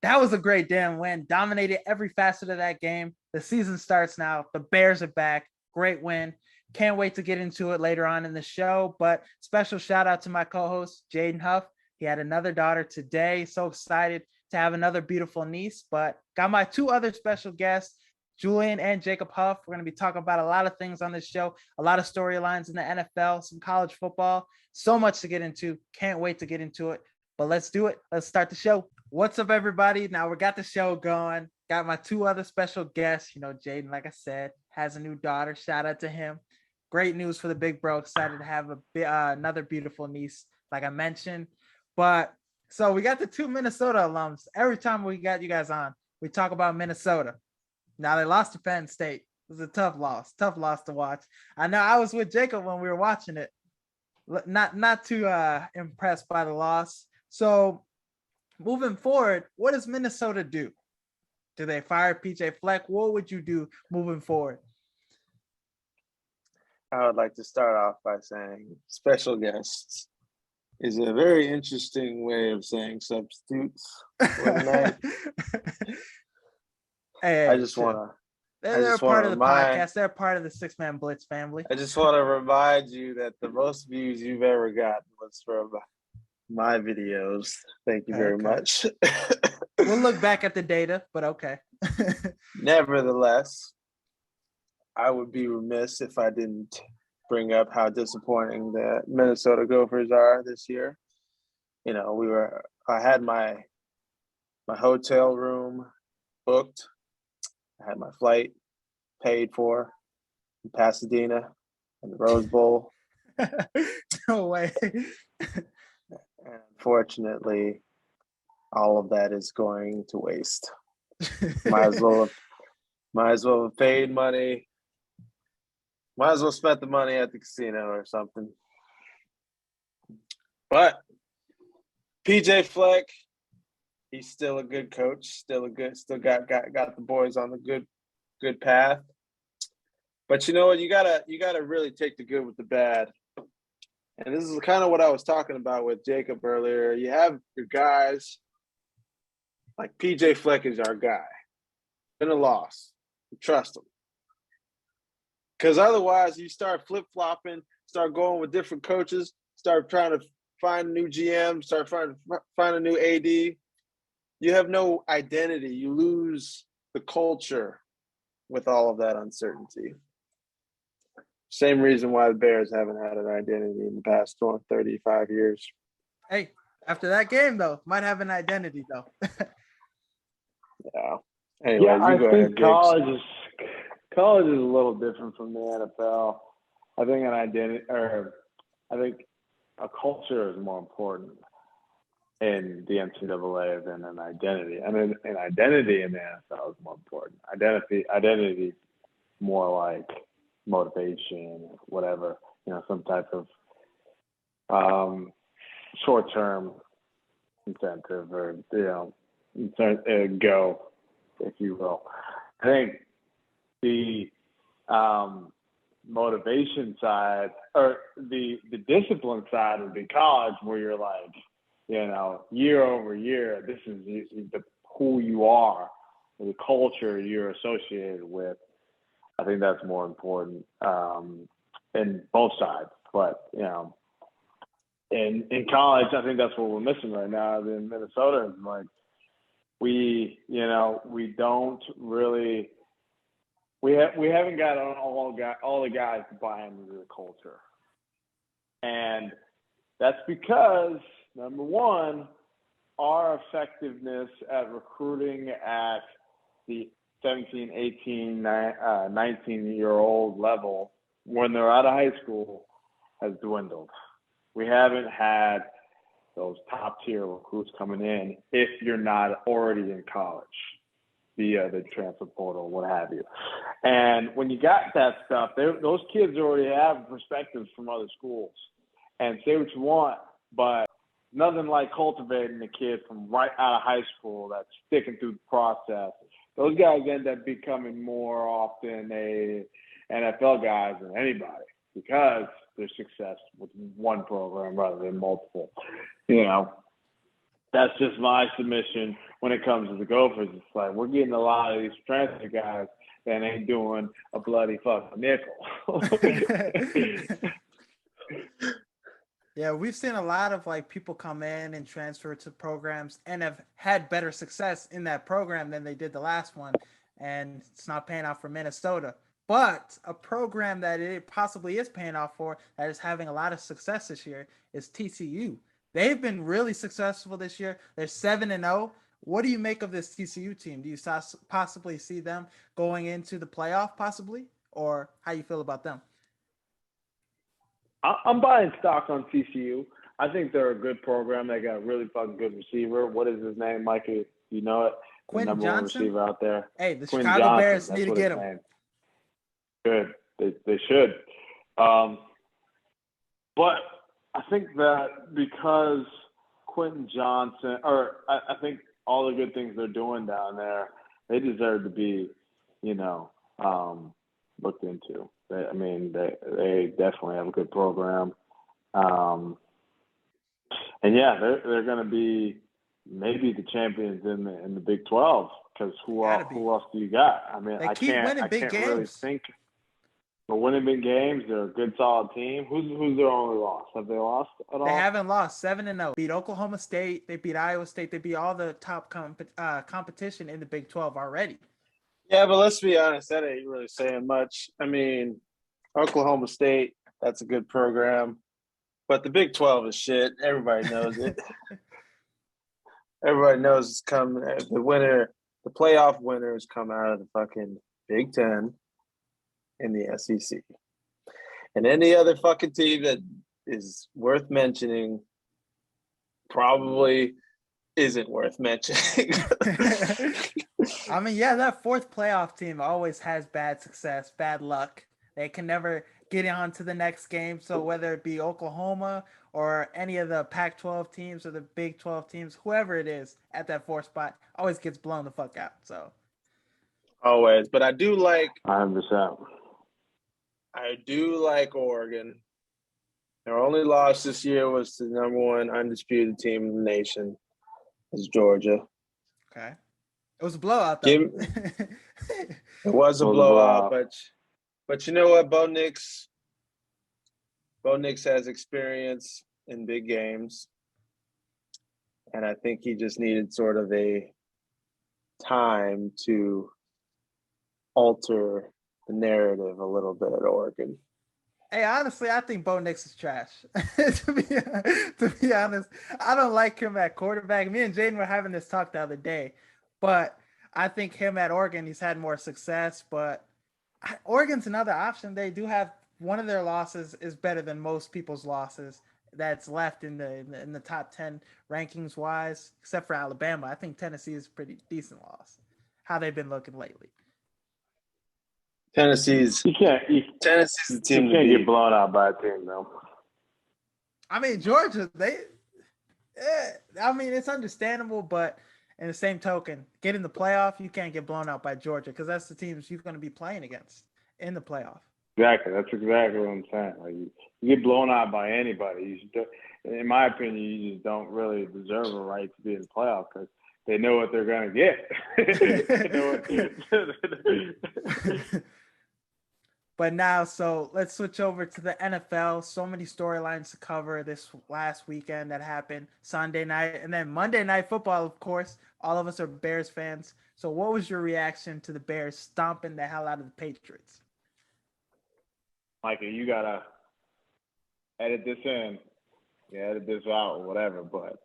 That was a great damn win. Dominated every facet of that game. The season starts now. The Bears are back. Great win. Can't wait to get into it later on in the show. But special shout out to my co-host, Jaden Huff. He had another daughter today. So excited to have another beautiful niece. But got my two other special guests, Julian and Jacob Huff. We're going to be talking about a lot of things on this show, a lot of storylines in the NFL, some college football. So much to get into. Can't wait to get into it. But let's do it. Let's start the show. What's up, everybody? Now we got the show going. Got my two other special guests. Jaden, like I said, has a new daughter. Shout out to him. Great news for the big bro. Excited to have another beautiful niece, like I mentioned. But so we got the two Minnesota alums. Every time we got you guys on, we talk about Minnesota. Now they lost to Penn State. It was a tough loss to watch. I know I was with Jacob when we were watching it. Not too impressed by the loss. So moving forward, what does Minnesota do? Do they fire PJ Fleck? What would you do moving forward? I would like to start off by saying special guests is a very interesting way of saying substitutes. Hey, I just want to. They're part of the podcast. They're part of the Six Man Blitz family. I just want to remind you that the most views you've ever gotten was from my videos. Thank you very much. We'll look back at the data, but okay. Nevertheless, I would be remiss if I didn't bring up how disappointing the Minnesota Gophers are this year. I had my hotel room booked. I had my flight paid for in Pasadena and the Rose Bowl. No way. And unfortunately, all of that is going to waste. Might as well have paid money. Might as well spent the money at the casino or something. But PJ Fleck, he's still a good coach. Still got the boys on the good path. But you know what? You gotta really take the good with the bad. And this is kind of what I was talking about with Jacob earlier. You have your guys, like PJ Fleck is our guy. In a loss, we trust him. Because otherwise, you start flip-flopping, start going with different coaches, start trying to find a new GM, start trying to find a new AD. You have no identity. You lose the culture with all of that uncertainty. Same reason why the Bears haven't had an identity in the past 35 years. Hey, after that game, though, might have an identity, though. Yeah. Anyway, I think college is a little different from the NFL. I think a culture is more important in the NCAA than an identity. I mean, an identity in the NFL is more important. Identity more like motivation, whatever, some type of short-term incentive or, go, if you will. I think the motivation side or the discipline side would be college, where you're like, year over year, this is who you are, the culture you're associated with. I think that's more important in both sides. But, in college, I think that's what we're missing right now. In Minnesota, is like we don't really we haven't got all the guys to buy into the culture. And that's because, number one, our effectiveness at recruiting at the 17, 18, 19-year-old level when they're out of high school has dwindled. We haven't had those top-tier recruits coming in if you're not already in college via the transfer portal, what have you. And when you got that stuff, those kids already have perspectives from other schools. And say what you want, but nothing like cultivating a kid from right out of high school that's sticking through the process. Those guys end up becoming more often NFL guys than anybody because their success with one program rather than multiple. That's just my submission. when it comes to the Gophers, it's like we're getting a lot of these transfer guys that ain't doing a bloody fucking nickel. Yeah, we've seen a lot of like people come in and transfer to programs and have had better success in that program than they did the last one, and it's not paying off for Minnesota. But a program that it possibly is paying off for that is having a lot of success this year is TCU. They've been really successful this year. They're 7-0. What do you make of this TCU team? Do you possibly see them going into the playoff possibly, or how you feel about them? I'm buying stock on TCU. I think they're a good program. They got a really fucking good receiver. What is his name, Mikey? You know it? Quinn the number Johnson? one receiver out there. Hey, the Quinn Chicago Johnson, Bears need to what get his him. name. Good. They should. But I think that because Quentin Johnson, or I think all the good things they're doing down there, they deserve to be, looked into. They definitely have a good program. And yeah, they're going to be maybe the champions in the Big 12 because who else do you got? I mean, They I can't really think. But winning big games, they're a good, solid team. Who's their only loss? Have they lost at all? They haven't lost. 7-0. Beat Oklahoma State. They beat Iowa State. They beat all the top competition in the Big 12 already. Yeah, but let's be honest. That ain't really saying much. I mean, Oklahoma State, that's a good program. But the Big 12 is shit. Everybody knows it. Everybody knows it's coming. The playoff winners come out of the fucking Big 10 in the SEC. And any other fucking team that is worth mentioning probably isn't worth mentioning. I mean, yeah, that fourth playoff team always has bad success, bad luck. They can never get on to the next game. So whether it be Oklahoma or any of the Pac-12 teams or the Big 12 teams, whoever it is at that fourth spot always gets blown the fuck out. So always. But I do like 100%. I do like Oregon. Their only loss this year was to the number one undisputed team in the nation, is Georgia. Okay. It was a blowout, though. It was a blowout, but you know what, Bo Nix has experience in big games, and I think he just needed sort of a time to alter the narrative a little bit at Oregon. Hey, honestly, I think Bo Nix is trash. to be honest, I don't like him at quarterback. Me and Jaden were having this talk the other day, but I think him at Oregon, he's had more success. But Oregon's another option. They do have one of their losses is better than most people's losses that's left in the top 10 rankings wise, except for Alabama. I think Tennessee is a pretty decent loss. How they've been looking lately. Tennessee's the team. You can't get blown out by a team, though. I mean, Georgia, it's understandable, but in the same token, getting the playoff, you can't get blown out by Georgia because that's the teams you're going to be playing against in the playoff. Exactly. That's exactly what I'm saying. Like you get blown out by anybody. In my opinion, you just don't really deserve a right to be in the playoff because they know what they're going to get. But now, so let's switch over to the NFL. So many storylines to cover this last weekend that happened Sunday night. And then Monday Night Football, of course. All of us are Bears fans. So what was your reaction to the Bears stomping the hell out of the Patriots? Mikey, you got to edit this in. You edit this out or whatever. But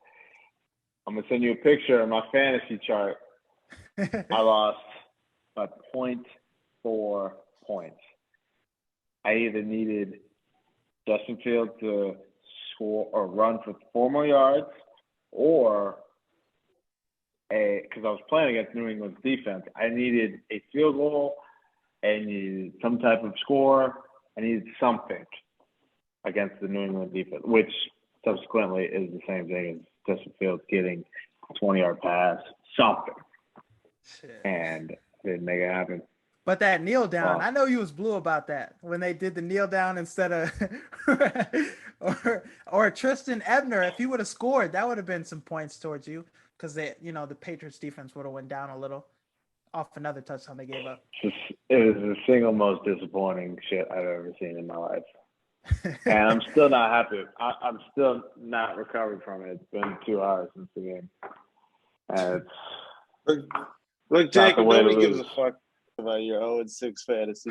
I'm going to send you a picture of my fantasy chart. I lost by 0.4 points. I either needed Justin Fields to score or run for 4 more yards because I was playing against New England's defense. I needed a field goal. I needed some type of score. I needed something against the New England defense, which subsequently is the same thing as Justin Fields getting a 20-yard pass, something. Shit. And didn't make it happen. But that kneel down, I know you was blue about that when they did the kneel down instead of or Tristan Ebner. If he would have scored, that would have been some points towards you because the Patriots defense would have went down a little off another touchdown they gave up. It was the single most disappointing shit I've ever seen in my life. And I'm still not happy. I'm still not recovered from it. It's been 2 hours since the game. And Look, Jacob, nobody gives a fuck about your 0-6 fantasy.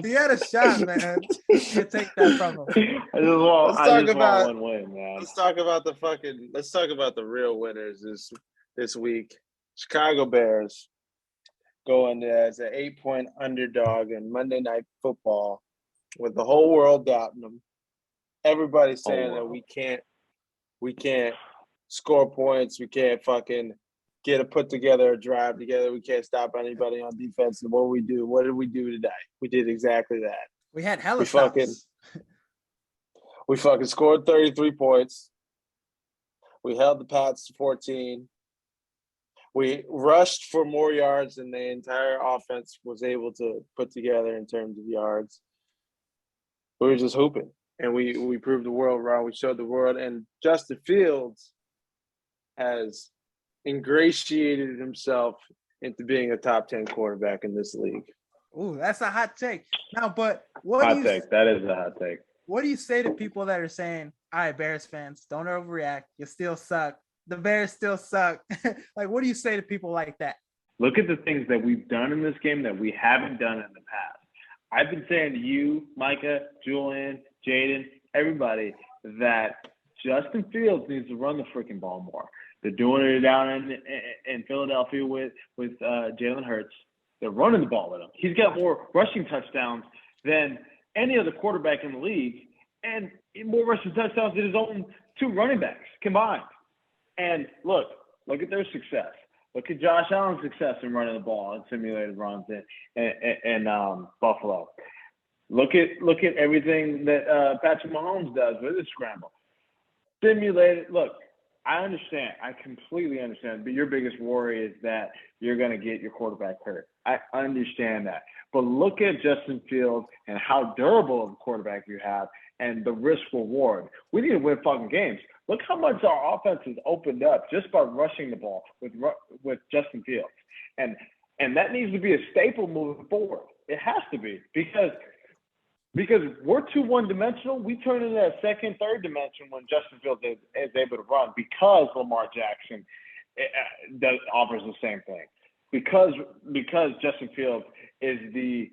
He had a shot, man. You take that from him. I just want about one win, man. Let's talk about the real winners this week. Chicago Bears going as an 8-point underdog in Monday Night Football with the whole world doubting them. Everybody's saying that we can't score points. We can't fucking put together a drive together. We can't stop anybody on defense. And what did we do today? We did exactly that. We had hella stops. We fucking scored 33 points. We held the Pats to 14. We rushed for more yards than the entire offense was able to put together in terms of yards. We were just hooping, and we proved the world wrong. We showed the world, and Justin Fields has ingratiated himself into being a top 10 quarterback in this league. Ooh, that's a hot take. Now, but that is a hot take. What do you say to people that are saying, all right, Bears fans, don't overreact. You still suck. The Bears still suck. Like, what do you say to people like that? Look at the things that we've done in this game that we haven't done in the past. I've been saying to you, Micah, Julian, Jaden, everybody, that Justin Fields needs to run the freaking ball more. They're doing it down in Philadelphia with Jalen Hurts. They're running the ball with him. He's got more rushing touchdowns than any other quarterback in the league, and more rushing touchdowns than his own 2 running backs combined. And look at their success. Look at Josh Allen's success in running the ball and simulated runs in Buffalo. Look at everything that Patrick Mahomes does with his scramble. Simulated. Look, I understand. I completely understand. But your biggest worry is that you're going to get your quarterback hurt. I understand that. But look at Justin Fields and how durable of a quarterback you have and the risk reward. We need to win fucking games. Look how much our offense has opened up just by rushing the ball with Justin Fields. And that needs to be a staple moving forward. It has to be because we're too one-dimensional. We turn into that second, third dimension when Justin Fields is able to run because Lamar Jackson offers the same thing. Because Justin Fields is the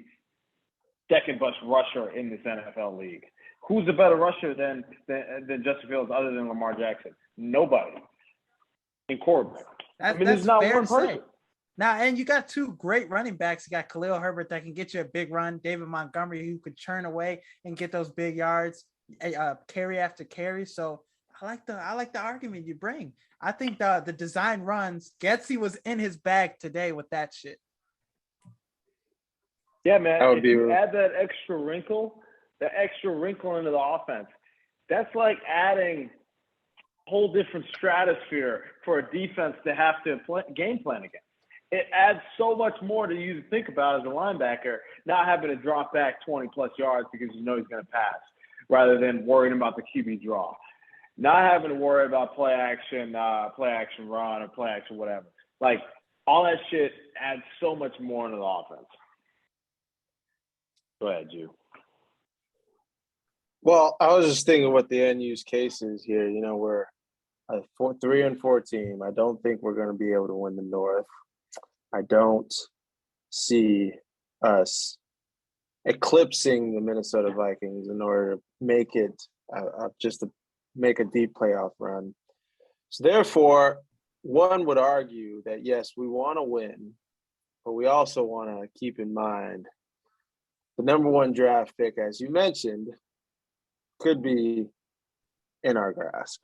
second best rusher in this NFL league. Who's a better rusher than Justin Fields other than Lamar Jackson? Nobody. In quarterback. That's not one person. Now, and you got 2 great running backs. You got Khalil Herbert that can get you a big run. David Montgomery who could churn away and get those big yards, carry after carry. So I like the argument you bring. I think the design runs, Getsy was in his bag today with that shit. Yeah, man. If you add that extra wrinkle into the offense, that's like adding a whole different stratosphere for a defense to have to game plan against. It adds so much more to you to think about as a linebacker, not having to drop back 20-plus yards because you know he's going to pass, rather than worrying about the QB draw. Not having to worry about play action run, or play action whatever. Like, all that shit adds so much more into the offense. Go ahead, Ju. Well, I was just thinking what the end use case is here. You know, we're a 3-4 team. I don't think we're going to be able to win the North. I don't see us eclipsing the Minnesota Vikings in order to make it make a deep playoff run. So therefore, one would argue that, yes, we want to win, but we also want to keep in mind the number 1 draft pick, as you mentioned, could be in our grasp.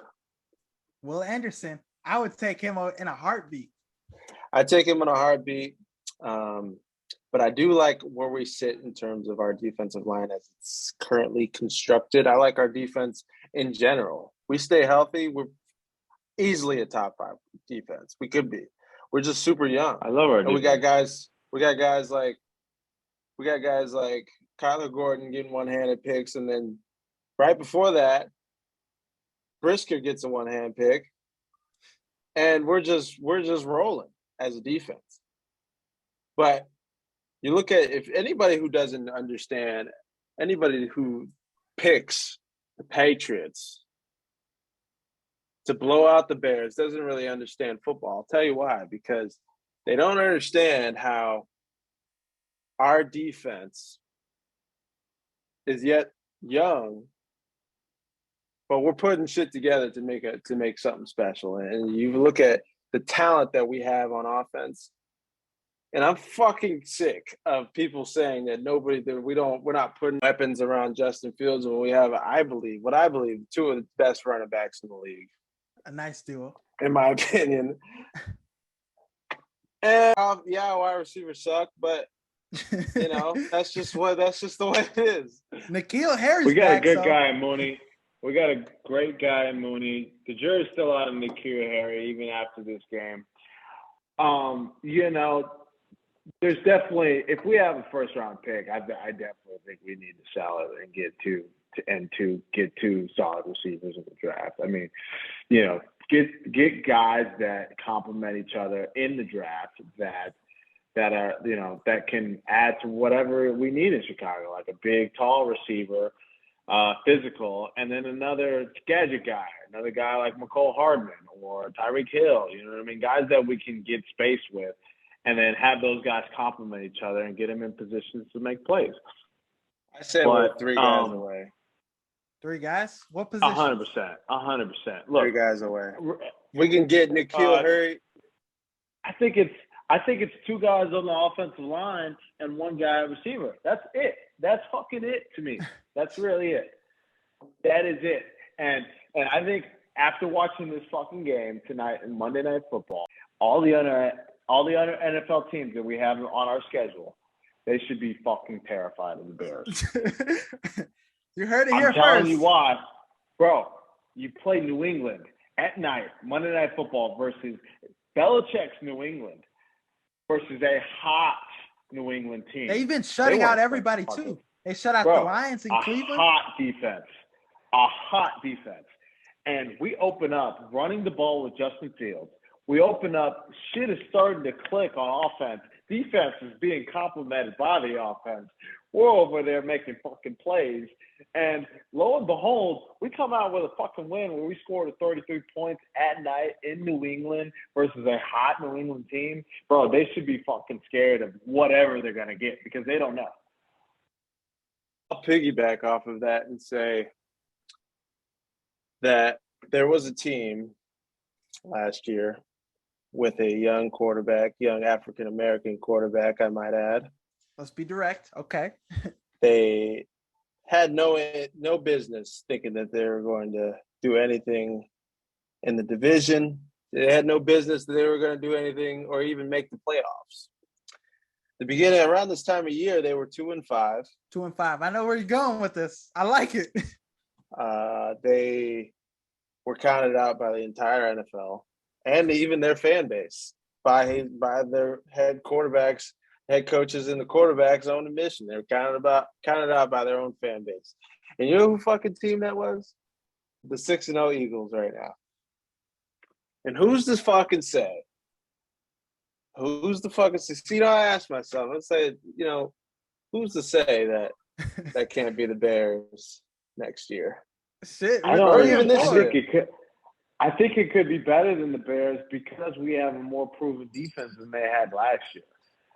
Will Anderson, I would take him in a heartbeat. I take him in a heartbeat, but I do like where we sit in terms of our defensive line as it's currently constructed. I like our defense in general. We stay healthy, we're easily a top 5 defense. We could be. We're just super young. I love our defense. We got guys like Kyler Gordon getting one-handed picks, and then right before that, Brisker gets a one-hand pick. and we're just rolling as a defense. But you look at if anybody who doesn't understand, anybody who picks the Patriots to blow out the Bears doesn't really understand football. I'll tell you why, because they don't understand how our defense is yet young, but we're putting shit together to make something special. And you look at the talent that we have on offense, and I'm fucking sick of people saying that we're not putting weapons around Justin Fields when we have, I believe, two of the best running backs in the league. A nice duo, in my opinion. And wide receivers suck, but that's just the way it is. N'Keal Harry's we got back, a good guy in Mooney. We got a great guy in Mooney. The jury's still out on N'Keal Harry even after this game. There's definitely, if we have a first round pick, I definitely think we need to sell it and get two solid receivers in the draft. I mean, get guys that complement each other in the draft that are, that can add to whatever we need in Chicago, like a big, tall receiver, physical, and then another gadget guy, another guy like McCole Hardman or Tyreek Hill, you know what I mean? Guys that we can get space with and then have those guys complement each other and get them in positions to make plays. I said we're 3 guys away. 3 guys? What position? 100%. 100%. Look, 3 guys away. We can get N'Keal Harry. I think it's 2 guys on the offensive line and 1 guy at receiver. That's it. That's fucking it to me. That's really it. That is it. And I think after watching this fucking game tonight in Monday Night Football, all the other NFL teams that we have on our schedule, they should be fucking terrified of the Bears. You heard it here first. I'm telling you why. Bro, you play New England at night, Monday Night Football versus Belichick's New England versus a hot New England team. They've been shutting out everybody, too. They shut out the Lions in Cleveland. A hot defense. And we open up running the ball with Justin Fields. We open up, shit is starting to click on offense. Defense is being complemented by the offense. We're over there making fucking plays. And lo and behold, we come out with a fucking win where we scored 33 points at night in New England versus a hot New England team. Bro, they should be fucking scared of whatever they're going to get because they don't know. I'll piggyback off of that and say that there was a team last year with a young quarterback, young African-American quarterback, I might add. Let's be direct. Okay. They had no business thinking that they were going to do anything in the division. They had no business that they were going to do anything or even make the playoffs. The beginning, around this time of year, they were 2-5. 2-5. I know where you're going with this. I like it. They were counted out by the entire NFL and even their fan base by their head coaches, and the quarterback's own admission. They were counted out by their own fan base. And you know who fucking team that was? The 6-0 Eagles right now. And who's to fucking say? Who's the fucking say? See, I asked myself, let's say, who's to say that can't be the Bears next year? Shit. I don't even this year. I think it could be better than the Bears because we have a more proven defense than they had last year.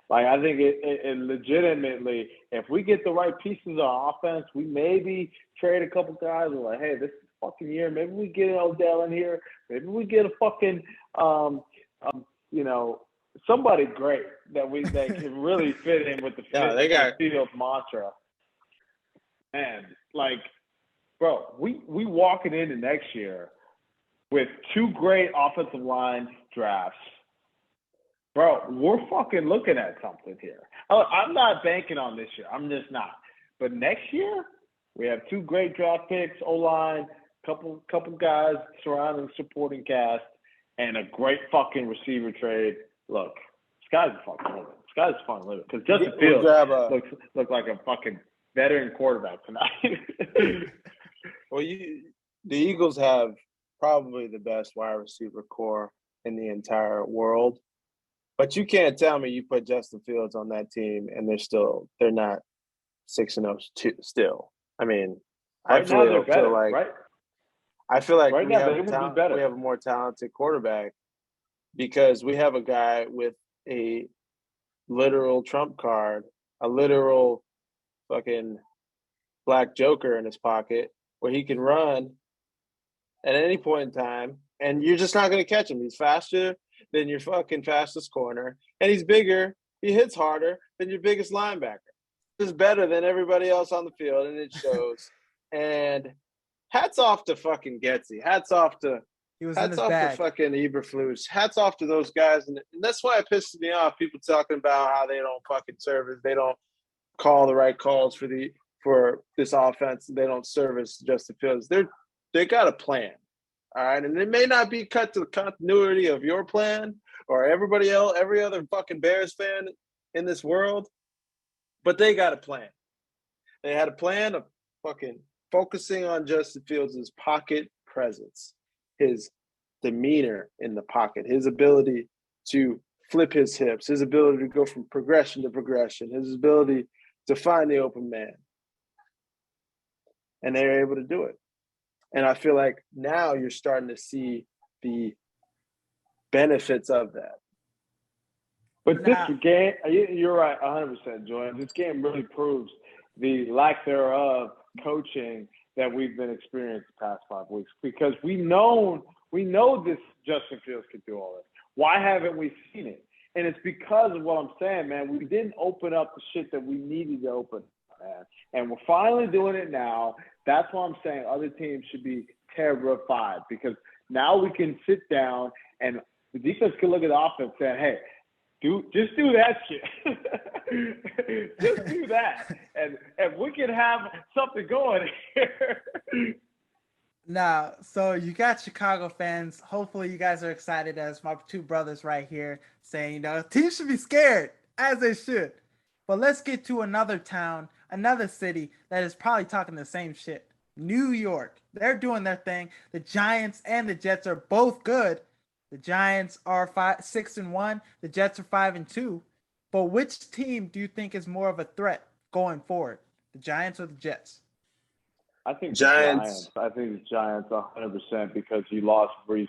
Like, I think it legitimately, if we get the right pieces on offense, we maybe trade a couple guys and like, hey, this is fucking year. Maybe we get an Odell in here. Maybe we get a fucking, somebody great that can really fit in with the Fields mantra. And like, bro, we walking into next year with 2 great offensive line drafts. Bro, we're fucking looking at something here. I'm not banking on this year. I'm just not. But next year, we have 2 great draft picks, O-line, couple guys surrounding supporting cast, and a great fucking receiver trade. Look, sky's the fucking limit. Sky's the fucking limit. Because Justin Fields looks like a fucking veteran quarterback tonight. Well, the Eagles have probably the best wide receiver core in the entire world. But you can't tell me you put Justin Fields on that team and they're not 6-0 still. I mean, Right now they're better, right? I feel like right we now have they would be better. we have a more talented quarterback because we have a guy with a literal trump card, a literal fucking black joker in his pocket where he can run at any point in time and you're just not going to catch him. He's faster than your fucking fastest corner and he's bigger. He hits harder than your biggest linebacker. He's better than everybody else on the field and it shows. And hats off to fucking Getsy. Hats off to fucking Eberflus. Hats off to those guys. And that's why it pisses me off. People talking about how they don't fucking service. They don't call the right calls for this offense. They don't service Justin Fields. They got a plan. All right. And it may not be cut to the continuity of your plan or everybody else, every other fucking Bears fan in this world, but they got a plan. They had a plan of fucking focusing on Justin Fields' pocket presence, his demeanor in the pocket, his ability to flip his hips, his ability to go from progression to progression, his ability to find the open man. And they're able to do it. And I feel like now you're starting to see the benefits of that. But this game, you're right, 100%, Julian. This game really proves the lack thereof coaching that we've been experiencing the past 5 weeks because we know this Justin Fields could do all this. Why haven't we seen it? And it's because of what I'm saying, man. We didn't open up the shit that we needed to open up, man. And we're finally doing it now. That's why I'm saying other teams should be terrified because now we can sit down and the defense can look at the offense and say, hey, just do that shit. Just do that. And we can have something going here. Now, so you got Chicago fans. Hopefully you guys are excited as my two brothers right here saying, teams should be scared, as they should. But let's get to another town, another city that is probably talking the same shit. New York. They're doing their thing. The Giants and the Jets are both good. The Giants are 6-1. The Jets are 5-2. But which team do you think is more of a threat going forward? The Giants or the Jets? I think Giants. I think the Giants 100% because you lost Breece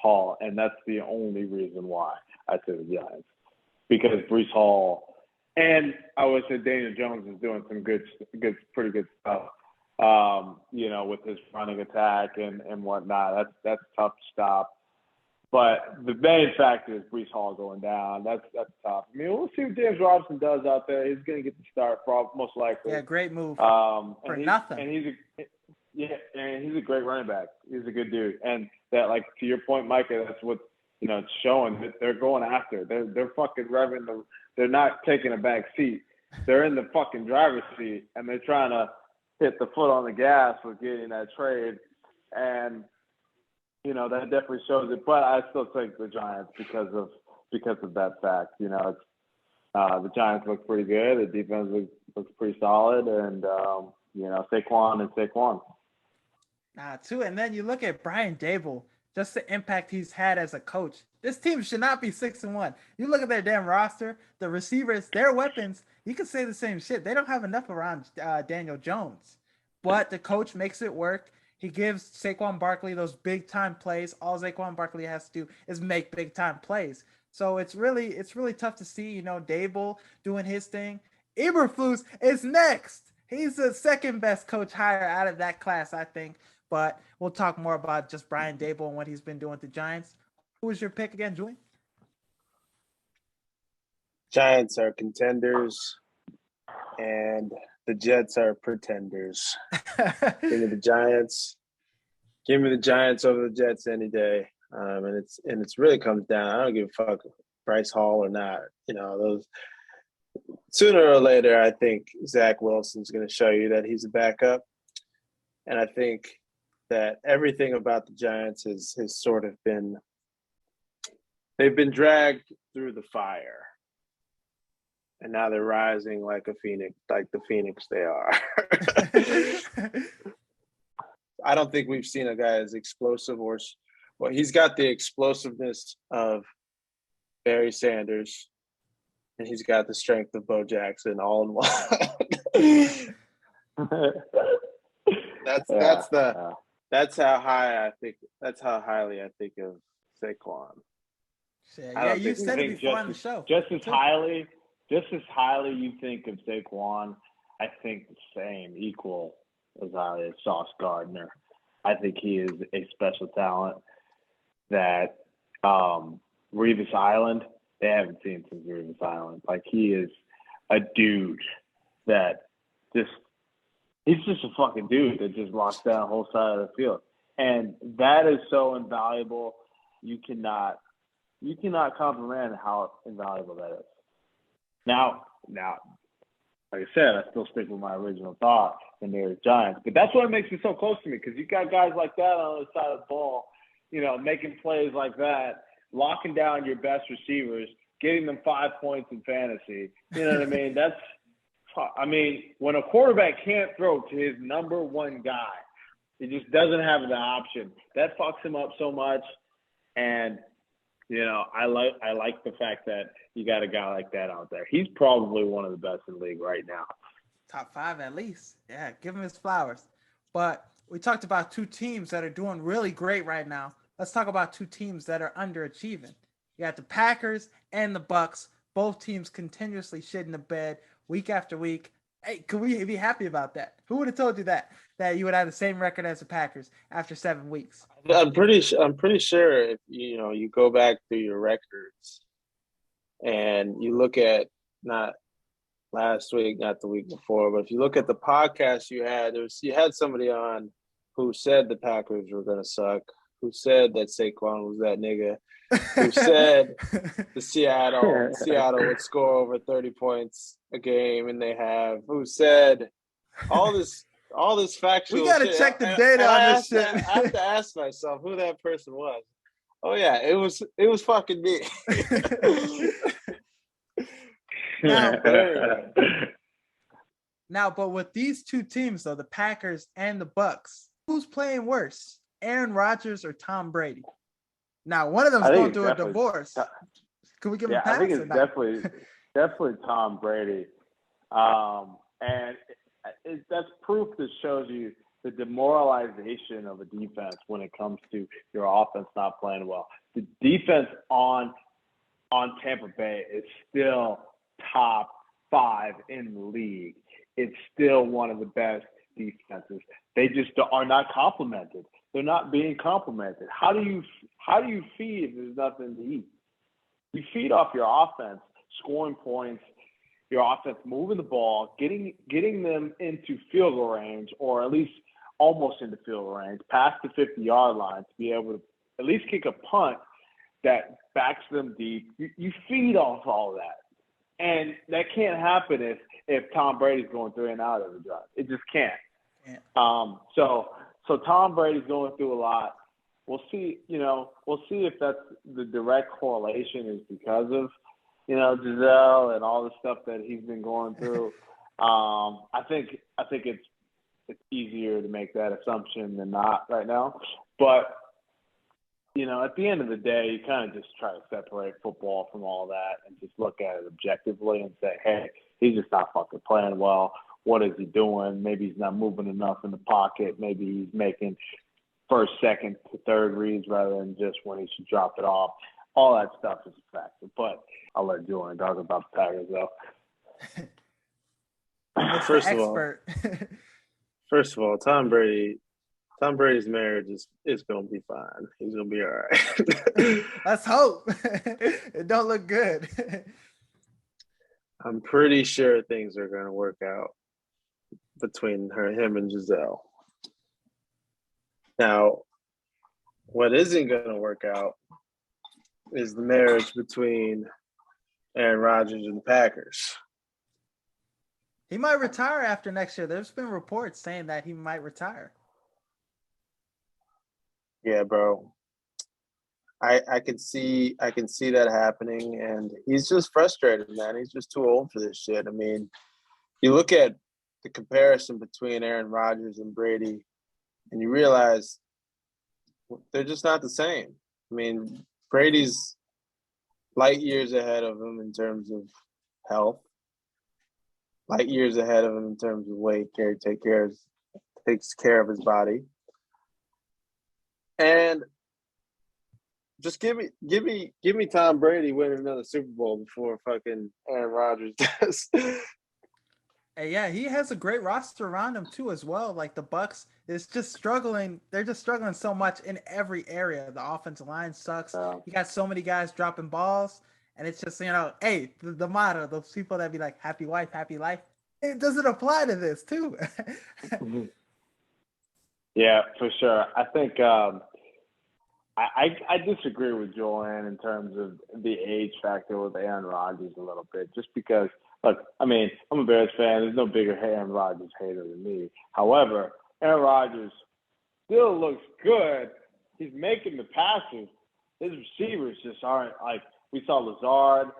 Hall, and that's the only reason why I say the Giants. Because Breece Hall, and I would say Daniel Jones is doing some pretty good stuff. With his running attack and whatnot. That's tough to stop. But the main factor is Breece Hall going down. That's tough. I mean, we'll see what James Robinson does out there. He's going to get the start, most likely. Yeah, great move. For nothing. And he's a great running back. He's a good dude. And that, like to your point, Micah, that's what it's showing that they're going after. They're fucking revving they're not taking a back seat. They're in the fucking driver's seat, and they're trying to hit the foot on the gas with getting that trade. And that definitely shows it, but I still take the Giants because of that fact. It's the Giants look pretty good. The defense looks pretty solid, and Saquon. Too. And then you look at Brian Daboll, just the impact he's had as a coach. This team should not be 6-1. You look at their damn roster, the receivers, their weapons. You could say the same shit. They don't have enough around Daniel Jones, but the coach makes it work. He gives Saquon Barkley those big-time plays. All Saquon Barkley has to do is make big-time plays. So it's really tough to see, Daboll doing his thing. Eberflus is next. He's the second best coach hire out of that class, I think. But we'll talk more about just Brian Daboll and what he's been doing with the Giants. Who was your pick again, Julian? Giants are contenders, and the Jets are pretenders. Give me the Giants. Give me the Giants over the Jets any day. And it's really comes down. I don't give a fuck if Bryce Hall or not. Those sooner or later, I think Zach Wilson's going to show you that he's a backup. And I think that everything about the Giants has sort of been – they've been dragged through the fire. And now they're rising like the phoenix they are. I don't think we've seen a guy as explosive or Well, he's got the explosiveness of Barry Sanders, and he's got the strength of Bo Jackson all in one. That's how highly I think of Saquon. Yeah, you said it before on the show. Just as highly you think of Saquon, I think the same, equal as highly as Sauce Gardner. I think he is a special talent that Revis Island, they haven't seen since Revis Island. Like, he is a dude that he's just a fucking dude that just locks down the whole side of the field. And that is so invaluable. You cannot comprehend how invaluable that is. Now, like I said, I still stick with my original thought, and they're Giants. But that's what makes it so close to me, because you got guys like that on the other side of the ball, making plays like that, locking down your best receivers, getting them 5 points in fantasy. You know what I mean? When a quarterback can't throw to his number one guy, he just doesn't have the option. That fucks him up so much. And I like the fact that you got a guy like that out there. He's probably one of the best in the league right now. Top 5 at least. Yeah, give him his flowers. But we talked about 2 teams that are doing really great right now. Let's talk about 2 teams that are underachieving. You got the Packers and the Bucks. Both teams continuously shitting the bed week after week. Hey, could we be happy about that? Who would have told you that you would have the same record as the Packers after 7 weeks? I'm pretty sure if you go back through your records and you look at not last week, not the week before, but if you look at the podcast you had somebody on who said the Packers were going to suck, who said that Saquon was that nigga, who said the Seattle would score over 30 points a game, and they have, who said all this factual. We gotta shit. check the data on this shit. I have to ask myself who that person was. Oh yeah, it was fucking me. Now, but with these 2 teams though, the Packers and the Bucks, who's playing worse, Aaron Rodgers or Tom Brady? Now, one of them's going through a divorce. Can we give him a pass? I think it's definitely Tom Brady, and that's proof that shows you the demoralization of a defense when it comes to your offense not playing well. The defense on Tampa Bay is still top 5 in the league. It's still one of the best defenses. They just are not complimented. They're not being complimented. How do you feed if there's nothing to eat? You feed off your offense, scoring points, your offense moving the ball, getting them into field goal range, or at least almost into field goal range, past the 50-yard line, to be able to at least kick a punt that backs them deep. You feed off all of that. And that can't happen if Tom Brady's going 3 and out every drive. It just can't. Yeah. So Tom Brady's going through a lot. We'll see if that's the direct correlation is because of, Giselle and all the stuff that he's been going through. I think it's easier to make that assumption than not right now. But, at the end of the day, you kind of just try to separate football from all that and just look at it objectively and say, hey, he's just not fucking playing well. What is he doing? Maybe he's not moving enough in the pocket. Maybe he's making first, second to third reads rather than just when he should drop it off. All that stuff is a factor. But I'll let Julian talk about the Packers, though. First of all, Tom Brady's marriage is going to be fine. He's going to be all right. Let's hope. It don't look good. I'm pretty sure things are going to work out between him and Giselle. Now, what isn't going to work out is the marriage between Aaron Rodgers and the Packers. He might retire after next year. There's been reports saying that he might retire. Yeah, bro. I can see that happening, and he's just frustrated, man. He's just too old for this shit. I mean, you look at the comparison between Aaron Rodgers and Brady, and you realize they're just not the same. I mean, Brady's light years ahead of him in terms of health, light years ahead of him in terms of weight, takes care of his body. And just give me Tom Brady winning another Super Bowl before fucking Aaron Rodgers does. And yeah, he has a great roster around him too, as well. Like the Bucks is just struggling. They're just struggling so much in every area. The offensive line sucks. You got so many guys dropping balls, and it's just, hey, the motto, those people that be like, happy wife, happy life. It doesn't apply to this too. Yeah, for sure. I think I disagree with Julian in terms of the age factor with Aaron Rodgers a little bit, just because, look, I mean, I'm a Bears fan. There's no bigger Aaron Rodgers hater than me. However, Aaron Rodgers still looks good. He's making the passes. His receivers just aren't, like, we saw Lazard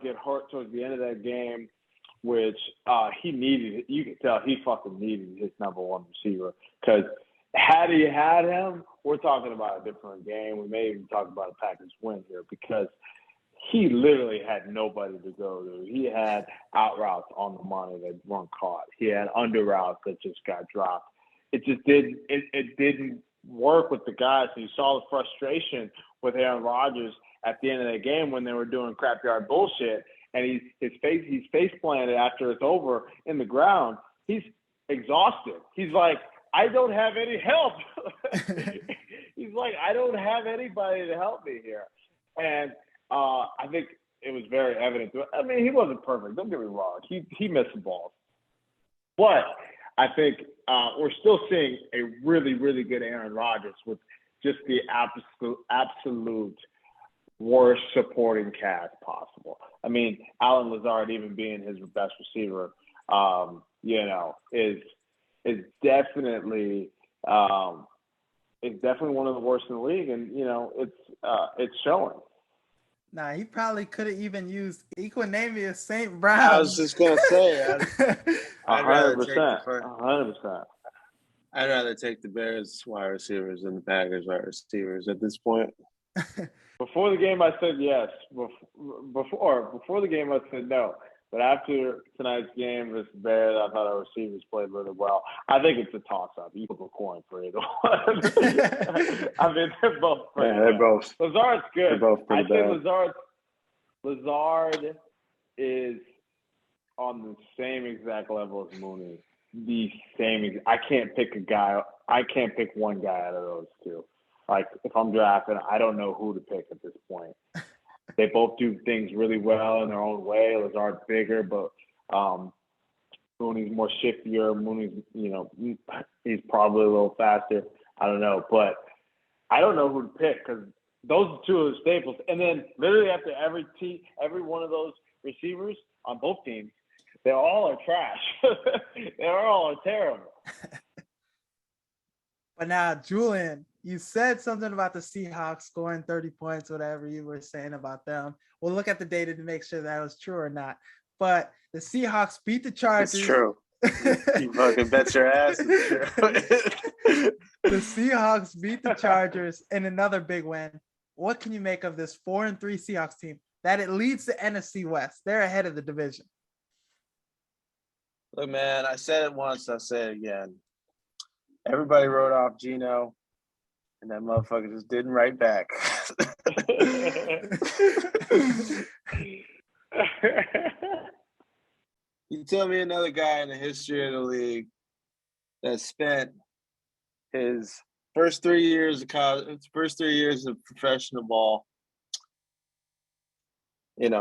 get hurt towards the end of that game, which he needed. You could tell he fucking needed his number one receiver, because had he had him, we're talking about a different game. We may even talk about a Packers win here, because he literally had nobody to go to. He had out routes on the money that weren't caught. He had under routes that just got dropped. It just didn't. It didn't work with the guys. And you saw the frustration with Aaron Rodgers at the end of that game when they were doing crap yard bullshit, and he's face planted after it's over in the ground. He's exhausted. He's like, I don't have any help. He's like, I don't have anybody to help me here. And I think it was very evident. I mean, he wasn't perfect. Don't get me wrong. He missed some balls. But I think we're still seeing a really, really good Aaron Rodgers with just the absolute worst supporting cast possible. I mean, Alan Lazard, even being his best receiver, is definitely one of the worst in the league, and it's showing. Nah, he probably could have even used Equinemius St. Brown. I was just gonna say, I'd rather 100%. I'd rather take the Bears wide receivers than the Packers wide receivers at this point. Before the game, I said yes. Before the game, I said no. But after tonight's game versus Bears, I thought our receivers played really well. I think it's a toss-up. You flip a coin for either one. I mean, they're both pretty bad. They're both. Lazard's good. They're both pretty bad. Lazard is on the same exact level as Mooney. I can't pick a guy. I can't pick one guy out of those two. Like, if I'm drafting, I don't know who to pick at this point. They both do things really well in their own way. Lazard's bigger, but Mooney's more shiftier. Mooney's, he's probably a little faster. I don't know. But I don't know who to pick, because those are two of the staples. And then literally after every one of those receivers on both teams, they all are trash. They all are terrible. But now, Julian, you said something about the Seahawks scoring 30 points, whatever you were saying about them. We'll look at the data to make sure that was true or not. But the Seahawks beat the Chargers. It's true. You fucking bet your ass it's true. The Seahawks beat the Chargers in another big win. What can you make of this 4-3 Seahawks team that it leads the NFC West? They're ahead of the division. Look, man, I said it once, I'll say it again. Everybody wrote off Geno, and that motherfucker just didn't write back. You tell me another guy in the history of the league that spent his first 3 years of college, first 3 years of professional ball,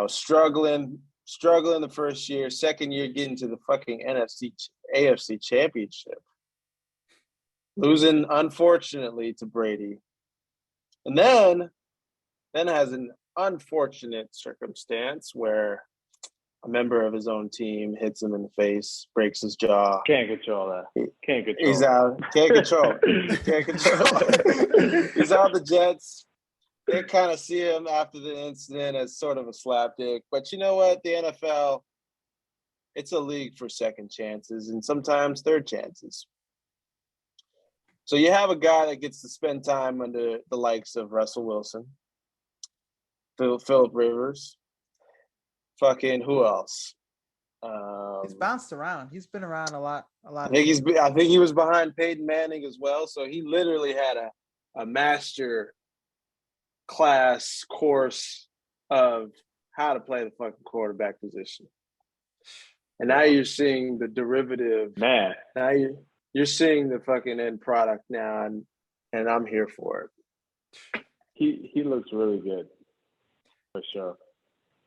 struggling the first year, second year getting to the fucking AFC championship. Losing, unfortunately, to Brady. And then has an unfortunate circumstance where a member of his own team hits him in the face, breaks his jaw. Can't control that. He's out. Can't control. He's on the Jets. They kind of see him after the incident as sort of a slapdick. But you know what? The NFL, it's a league for second chances and sometimes third chances. So you have a guy that gets to spend time under the likes of Russell Wilson, Phillip Rivers, fucking who else? He's bounced around. He's been around a lot. I think he was behind Peyton Manning as well. So he literally had a master class course of how to play the fucking quarterback position. And now you're seeing the derivative. Man. Now you're seeing the fucking end product now, and I'm here for it. He looks really good, for sure.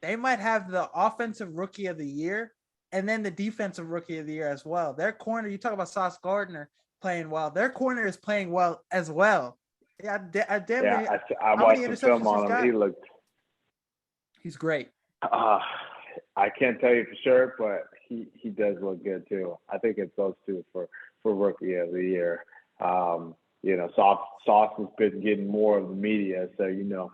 They might have the offensive rookie of the year and then the defensive rookie of the year as well. Their corner, you talk about Sauce Gardner playing well. Their corner is playing well as well. Yeah, I watched the film on him. He's great. I can't tell you for sure, but he does look good too. I think it's those two for rookie of the year. Sauce has been getting more of the media, so you know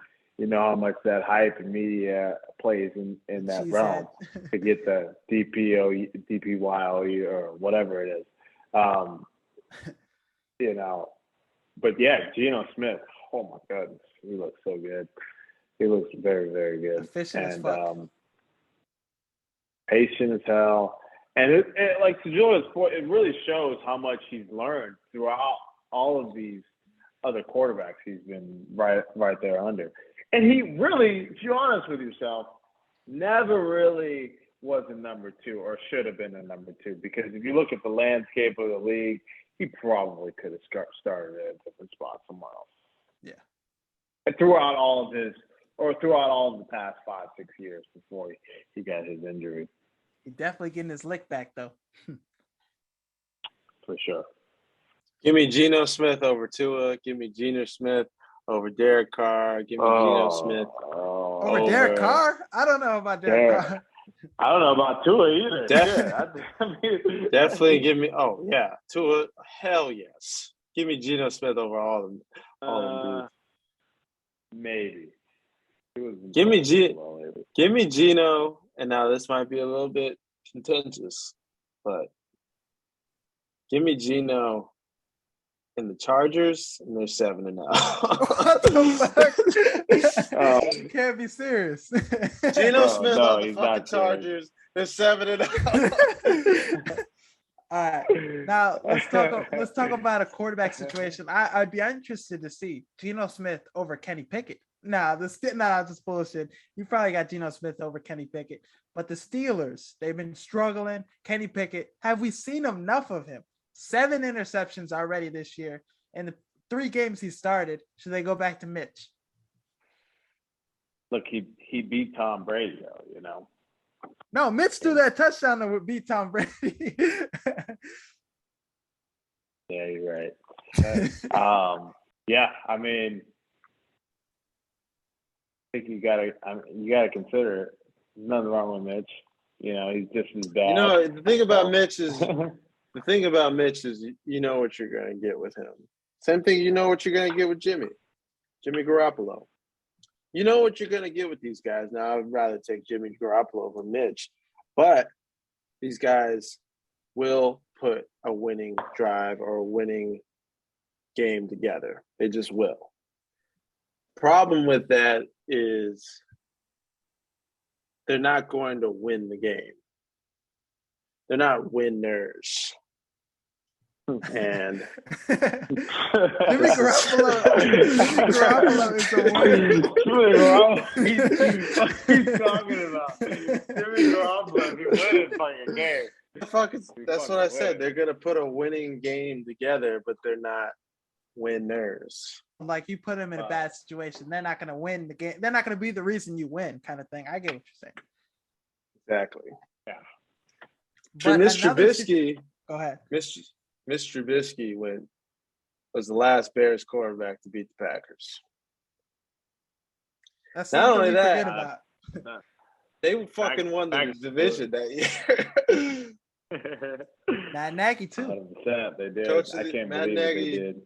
how much that hype and media plays in that realm to get the DPY or whatever it is. But yeah, Geno Smith. Oh my goodness, he looks so good. He looks very, very good. Efficient as fuck. Patient as hell. And it like to Julian's point, it really shows how much he's learned throughout all of these other quarterbacks he's been right there under. And he really, if you're honest with yourself, never really was a number two or should have been a number two. Because if you look at the landscape of the league, he probably could have started at a different spot somewhere else. Yeah. And throughout all of the past 5-6 years before he got his injury. He's definitely getting his lick back, though. For sure. Give me Geno Smith over Tua. Give me Geno Smith over Derek Carr. Give me Geno Smith over Derek Carr? I don't know about Derek Carr. I don't know about Tua either. Definitely give me. Oh yeah, Tua. Hell yes. Give me Geno Smith over all of them. Maybe. Give me Geno, and now this might be a little bit contentious, but give me Geno and the Chargers, and they're 7-0. What the fuck? You can't be serious. Geno Smith on the fucking Chargers, they're 7-0. All right, now let's talk about a quarterback situation. I'd be interested to see Geno Smith over Kenny Pickett. Just bullshit. You probably got Geno Smith over Kenny Pickett, but the Steelers, they've been struggling. Kenny Pickett, have we seen enough of him? 7 interceptions already this year, and the 3 games he started. Should they go back to Mitch? Look, he beat Tom Brady, though. No, Mitch threw that touchdown that would beat Tom Brady. Yeah, you're right. Yeah, I mean, I think you gotta consider it. There's nothing wrong with Mitch. He's just as bad. The thing about Mitch is you know what you're gonna get with him. Same thing, you know what you're gonna get with Jimmy Garoppolo. You know what you're gonna get with these guys. Now, I'd rather take Jimmy Garoppolo over Mitch, but these guys will put a winning drive or a winning game together. They just will. Problem with that is they're not going to win the game. They're not winners. And Jimmy Garoppolo is the What are you talking about? Jimmy Garoppolo, he wins fucking game. That's what I said. They're going to put a winning game together, but they're not winners. Like, you put them in a bad situation, they're not going to win the game. They're not going to be the reason you win, kind of thing. I get what you're saying. Exactly. Yeah. Mr. Trubisky. Go ahead. Mr. Trubisky was the last Bears quarterback to beat the Packers. That's not only that, about. They fucking won the division that year. Matt Nagy too. 100%, they did. I can't believe they did.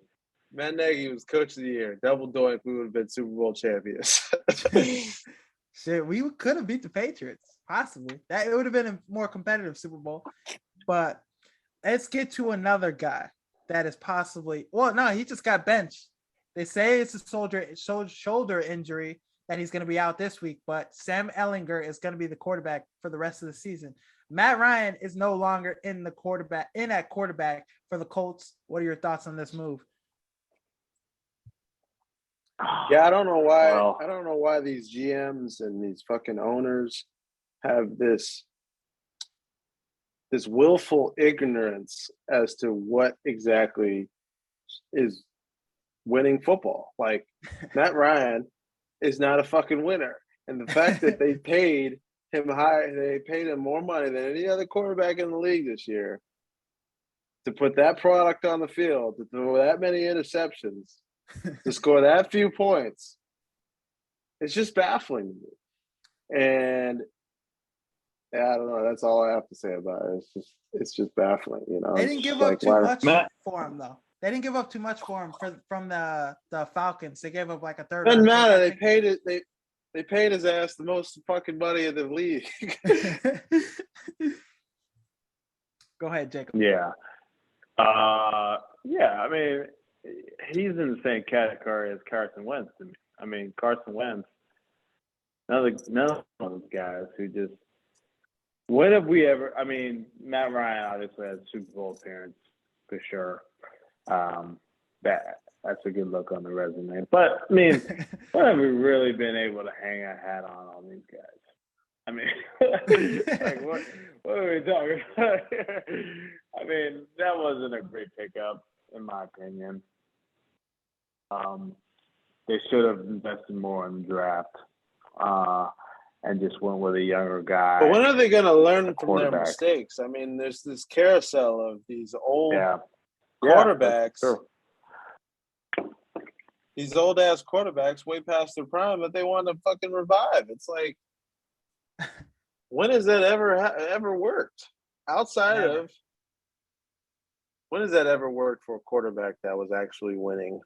Matt Nagy was coach of the year. Double doink, we would have been Super Bowl champions. Shit, we could have beat the Patriots, possibly. It would have been a more competitive Super Bowl. But let's get to another guy that is possibly. Well, no, he just got benched. They say it's a shoulder injury that he's going to be out this week, but Sam Ehlinger is going to be the quarterback for the rest of the season. Matt Ryan is no longer in at quarterback for the Colts. What are your thoughts on this move? Yeah, I don't know why. Well, I don't know why these GMs and these fucking owners have this willful ignorance as to what exactly is winning football. Like, Matt Ryan is not a fucking winner. And the fact that they paid him more money than any other quarterback in the league this year to put that product on the field, to throw that many interceptions, to score that few points, it's just baffling to me. And I don't know. That's all I have to say about it. It's just baffling, you know. They didn't give up too much for him, though. They didn't give up too much for him from the Falcons. They gave up like a third. Doesn't matter. They paid it. They paid his ass the most fucking money in the league. Go ahead, Jacob. Yeah. Yeah. I mean, he's in the same category as Carson Wentz to me. I mean, Carson Wentz. None of those guys who just. When have we ever? I mean, Matt Ryan obviously has a Super Bowl appearance for sure. That's a good look on the resume. But I mean, when have we really been able to hang a hat on these guys? I mean, like what are we talking about here? I mean, that wasn't a great pickup, in my opinion. They should have invested more in the draft. And just went with a younger guy. But when are they going to learn from their mistakes? I mean, there's this carousel of these old quarterbacks. Yeah, these old-ass quarterbacks way past their prime that they want to fucking revive. It's like, when has that ever worked? When has that ever worked for a quarterback that was actually winning?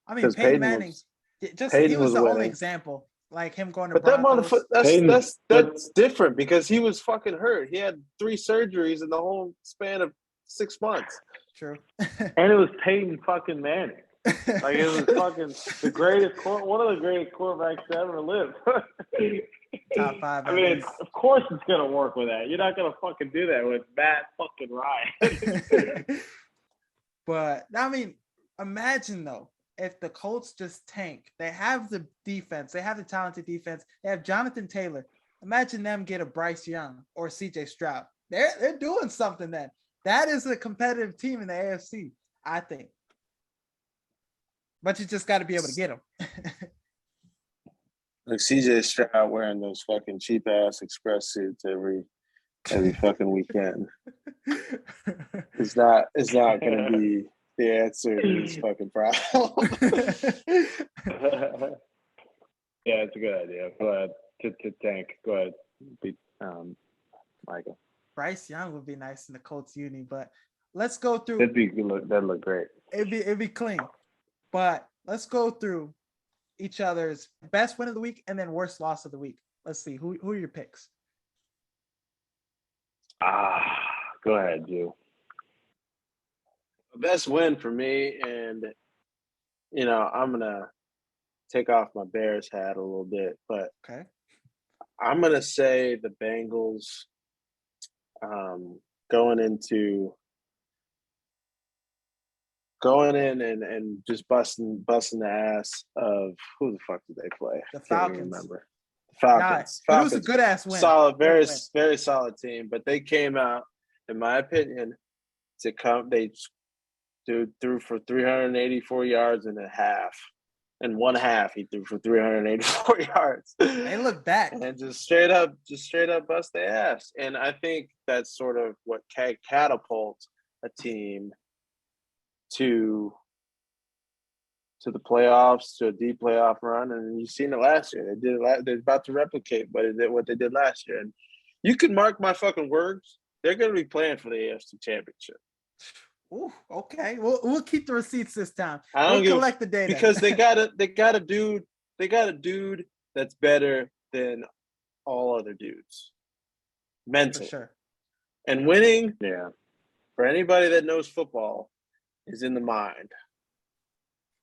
I mean, Peyton Manning, he was the only example. Like him going to Broncos. That motherfucker, that's different because he was fucking hurt. He had 3 surgeries in the whole span of 6 months. True. And it was Peyton fucking Manning. Like, it was fucking one of the greatest quarterbacks to ever live. Top 5. I mean, of course it's gonna work with that. You're not gonna fucking do that with Matt fucking Ryan. But I mean, imagine though. If the Colts just tank, they have the defense, they have the talented defense, they have Jonathan Taylor. Imagine them get a Bryce Young or CJ Stroud. They're doing something then. That is a competitive team in the AFC, I think. But you just got to be able to get them. Like CJ Stroud wearing those fucking cheap ass express suits every fucking weekend. It's not going to be the answer to this fucking problem. Yeah, it's a good idea. Go ahead. To tank. Go ahead. Michael. Bryce Young would be nice in the Colts uni, but let's go through. That'd look great. It'd be clean. But let's go through each other's best win of the week and then worst loss of the week. Let's see. Who are your picks? Go ahead, Ju. Best win for me, and you know, I'm gonna take off my Bears hat a little bit, but okay, I'm gonna say the Bengals going in and just busting the ass of who the fuck did they play? The Falcons. Can't remember. Falcons. It was a good ass win. Solid, very solid team, but they came out, in my opinion, they threw for 384 yards in a half. In one half, he threw for 384 yards. They look back. And just straight up bust their ass. And I think that's sort of what catapults a team to the playoffs, to a deep playoff run. And you've seen it last year. They're about to replicate what they did last year. And you can mark my fucking words. They're going to be playing for the AFC Championship. Ooh, okay. We'll keep the receipts this time. We'll collect the data because they got a dude that's better than all other dudes. Mentally. For sure. And winning, yeah. for anybody that knows football, is in the mind.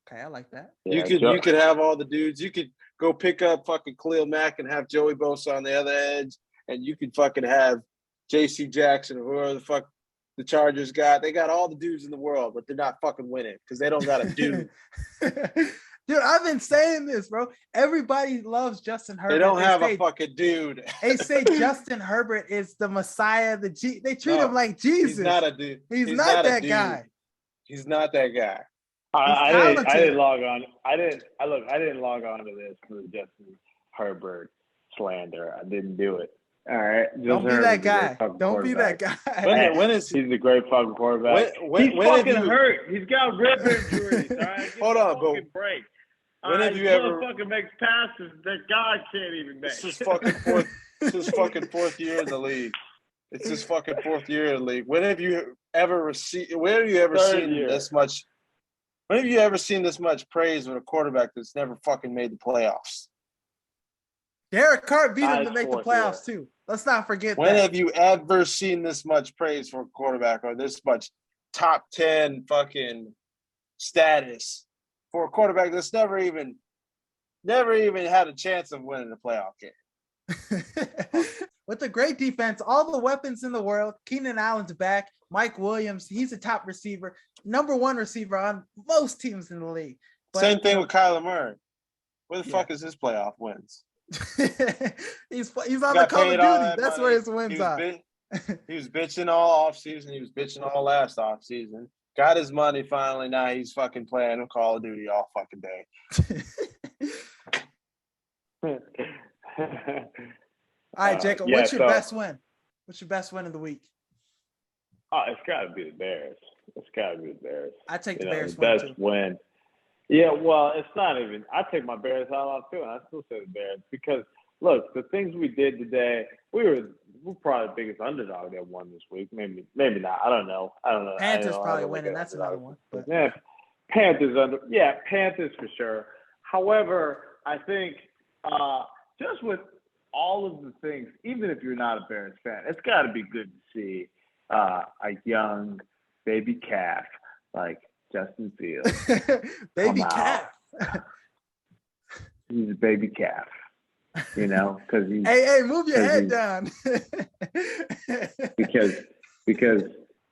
Okay, I like that. You could have all the dudes. You could go pick up fucking Khalil Mack and have Joey Bosa on the other edge, and you could fucking have J.C. Jackson or whoever the fuck the Chargers got. They got all the dudes in the world, but they're not fucking winning because they don't got a dude. Dude, I've been saying this, bro. Everybody loves Justin Herbert. They don't have a fucking dude. They say Justin Herbert is the Messiah. They treat him like Jesus. He's not a dude. He's not that guy. He's not that guy. I didn't log on. I didn't log on to this for the Justin Herbert slander. I didn't do it. All right. Don't be that guy. Don't be that guy. When is he's a great fucking quarterback. He's fucking hurt. He's got rib injuries. All right. Hold on, bro. Break. When have you ever fucking makes passes that God can't even make? This is fucking fourth year in the league. It's his fucking fourth year in the league. When have you ever seen this much? When have you ever seen this much praise with a quarterback that's never fucking made the playoffs? Derek Carr beat him to make the playoffs too. Let's not forget when that. Have you ever seen this much praise for a quarterback or this much top 10 fucking status for a quarterback that's never even had a chance of winning a playoff game? With a great defense, all the weapons in the world, Keenan Allen's back, Mike Williams, he's a top receiver, number one receiver on most teams in the league. But, same thing with Kyler Murray. Where the fuck is his playoff wins? he's on the Call of Duty. That's where his wins are. He was bitching all offseason. He was bitching all last offseason. Got his money finally. Now he's fucking playing on Call of Duty all fucking day. All right, Jacob, what's your best win? What's your best win of the week? Oh, it's got to be the Bears. I take the Bears Bears best win. Yeah, well, it's not even – I take my Bears out too, and I still say the Bears because, look, the things we did today, we're probably the biggest underdog that won this week. Maybe not. I don't know. Panthers probably winning. That's another one. But. Yeah, Panthers for sure. However, I think just with all of the things, even if you're not a Bears fan, it's got to be good to see a young baby calf like Justin Fields. Baby calf. He's a baby calf, because he's. Hey, move your head down. because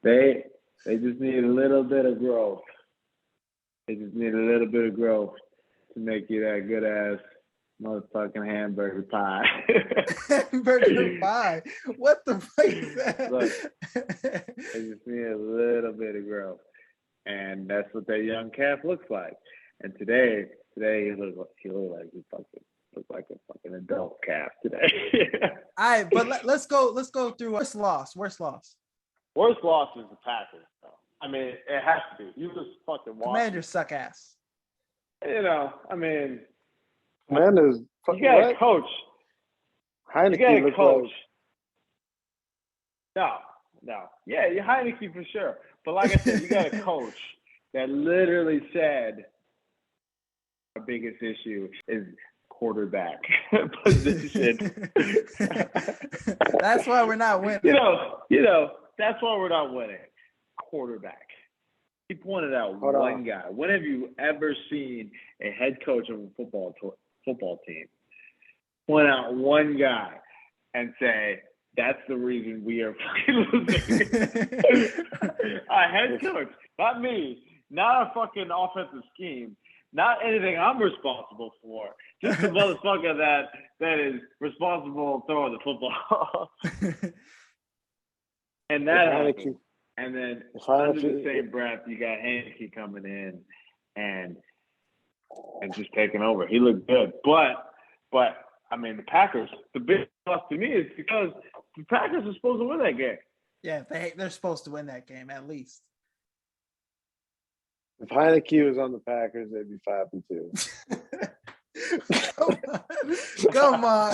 they just need a little bit of growth. They just need a little bit of growth to make you that good ass motherfucking hamburger pie. Hamburger pie? What the fuck is that? Look, they just need a little bit of growth. And that's what that young calf looks like. And today he looked like a fucking adult calf today. All right, but let's go through worst loss. Worst loss is the Packers, though. I mean, it has to be. You just fucking watch. Commanders suck ass. Commanders. You got a coach. Heineke, you got a coach. No. Yeah, you're Heineke for sure. But like I said, you got a coach that literally said our biggest issue is quarterback position. That's why we're not winning. That's why we're not winning. Quarterback. He pointed out one guy. When have you ever seen a head coach of a football team point out one guy and say, that's the reason we are fucking losing? A head coach, not me, not a fucking offensive scheme, not anything I'm responsible for. Just the motherfucker that is responsible throwing the football. And that happens. And then under the same breath, you got Heineke coming in and just taking over. He looked good. But I mean, the Packers, the big loss to me is because the Packers are supposed to win that game. Yeah, they're supposed to win that game at least. If Heineke was on the Packers, they'd be 5-2. Come on.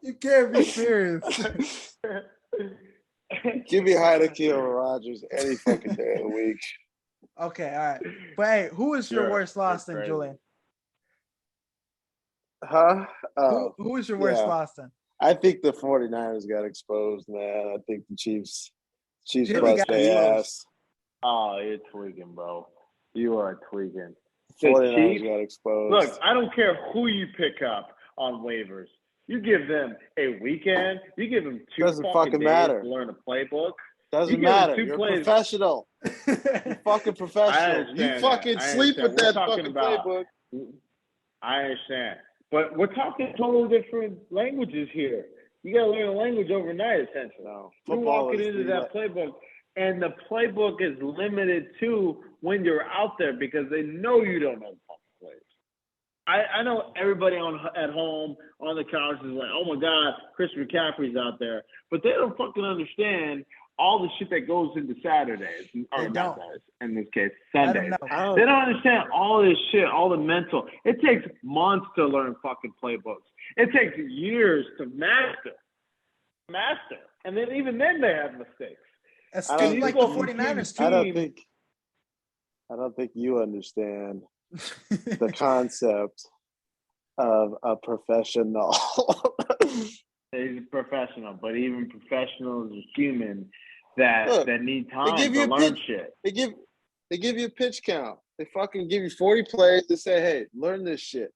You can't be serious. Give me Heineke over Rodgers any fucking day of the week. Okay, all right. But hey, who is your worst loss then, Julian? Huh? Oh, Who was your worst yeah. loss then? I think the 49ers got exposed, man. I think the Chiefs Jimmy bust got their exposed. ass. Oh, you're tweaking, bro. You are tweaking. The 49ers Chiefs, got exposed. look, I don't care who you pick up on waivers. You give them a weekend. You give them 2 Doesn't fucking fucking days matter. to learn a playbook. Doesn't You give them matter. 2 You're a plays. professional. You're fucking professional. You understand fucking that. I sleep understand. with We're that talking fucking about- playbook. I understand. But we're talking totally different languages here. You got to learn a language overnight, essentially. No, You're football walking is into the- that playbook, and the playbook is limited to when you're out there because they know you don't know the fucking plays. I know everybody at home on the couch is like, oh my God, Chris McCaffrey's out there. But they don't fucking understand all the shit that goes into Saturdays. Or They not don't. Saturdays, in this case, Let 'em Sundays. know. They don't understand all this shit, all the mental. It takes months to learn fucking playbooks. It takes years to master. And then even then they have mistakes. That's I don't still like think- the 49ers I don't team- think. I don't think you understand the concept of a professional. He's a professional, but even professionals are human that Look, need time give to you a learn pitch. shit. They give you a pitch count. They fucking give you 40 plays. They say, hey, learn this shit.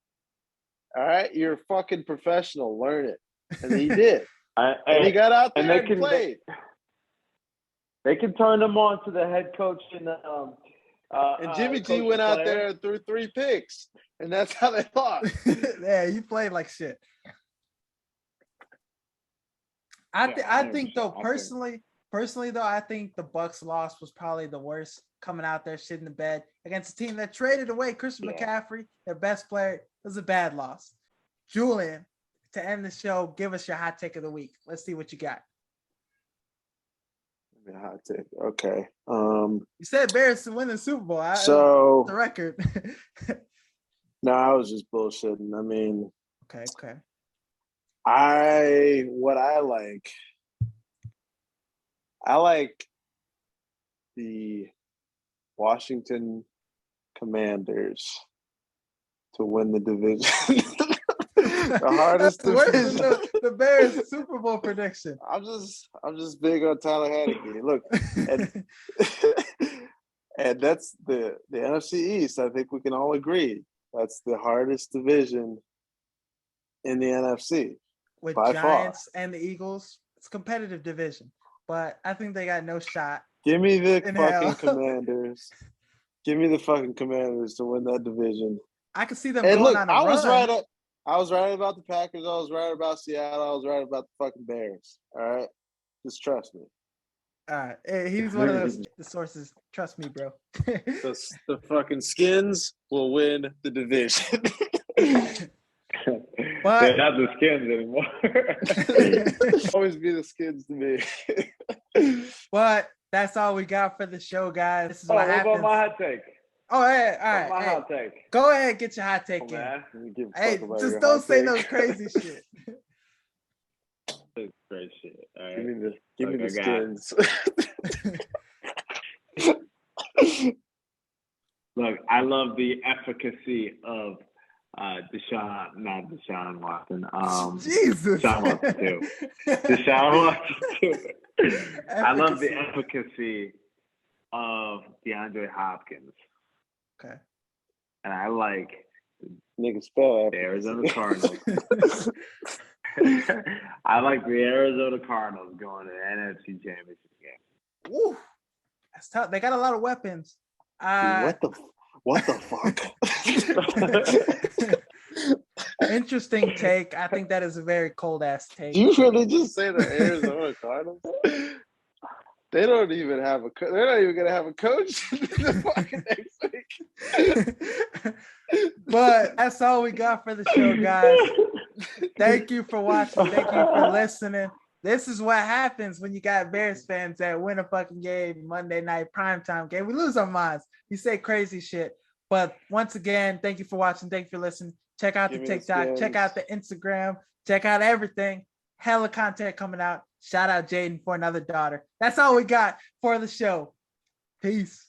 All right, you're a fucking professional. Learn it, and he did. And he got out there and and, they can- played. They can turn them on to the head coach and And Jimmy G coach went the out player. there and threw 3 picks, and that's how they lost. Yeah, you played like shit. I think though 100%. personally though, I think the Bucks loss was probably the worst, coming out there shit in the bed against a team that traded away Christian McCaffrey, their best player. It was a bad loss. Julian, to end the show, give us your hot take of the week. Let's see what you got. Hot take. Okay. You said Bears to win the Super Bowl. So the record. no, I was just bullshitting. I mean, Okay. I like the Washington Commanders to win the division. The hardest That's worse than division. the Bears Super Bowl prediction. I'm just big on Tyler Haneke. Look, and that's the NFC East. I think we can all agree that's the hardest division in the NFC. With by Giants far. and the Eagles, it's a competitive division, but I think they got no shot. Give me the In fucking hell. Commanders. Give me the fucking Commanders to win that division. I could see them And going look, on a I was run. right. I was right about the Packers. I was right about Seattle. I was right about the fucking Bears. All right, just trust me. All right, hey, he's one of those the sources. Trust me, bro. The fucking Skins will win the division. But They're not the Skins anymore. Always be the Skins to me. but that's all we got for the show, guys. This is Oh, what what happens. about my hot take? Oh, hey, all right. My hey, hot take. go ahead, get your hot take Oh, in. man. Let me give a Hey, fuck about just your don't hot say take. no crazy shit. That's great shit. All right. Give me the Look, I Skins. Look, I love the efficacy of Deshaun Watson. Jesus. Deshaun Watson too. Deshaun Watson too. I love the efficacy of DeAndre Hopkins. Okay. And I like Nigga spell the Arizona Cardinals. I like the Arizona Cardinals going to the NFC Championship game. Woo. That's tough. They got a lot of weapons. What the fuck? Interesting take. I think that is a very cold ass take. Do you really just say the Arizona Cardinals? They don't even have they're not even gonna have a coach the fucking next week. But that's all we got for the show, guys. Thank you for watching. Thank you for listening. This is what happens when you got Bears fans that win a fucking game, Monday night primetime game. We lose our minds. We say crazy shit. But once again, thank you for watching. Thank you for listening. Check out the TikTok. Check out the Instagram. Check out everything. Hella content coming out. Shout out Jaden for another daughter. That's all we got for the show. Peace.